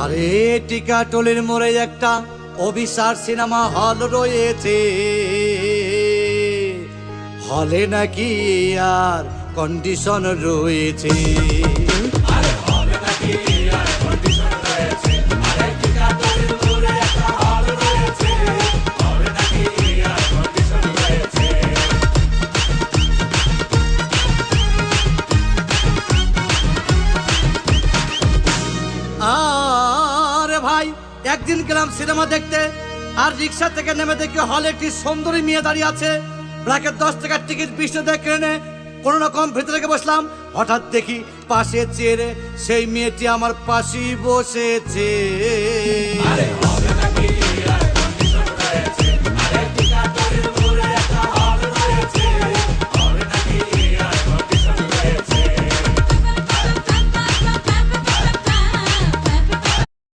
আরে টিকাটলের মোড়ে একটা অভিসার সিনেমা হল রয়েছে, হলে নাকি আর কন্ডিশন রয়েছে। আরে ভাই, একদিন গেলাম সিনেমা দেখতে, আর রিক্সা থেকে নেমে দেখি হলে একটি সুন্দরী মেয়ে দাঁড়িয়ে আছে। ব্ল্যাকের 10 টাকার টিকিট 20 টাকা কিনে কোনো রকম ভেতরে গিয়ে বসলাম। হঠাৎ দেখি পাশে চেয়ারে সেই মেয়েটি আমার পাশেই বসেছে।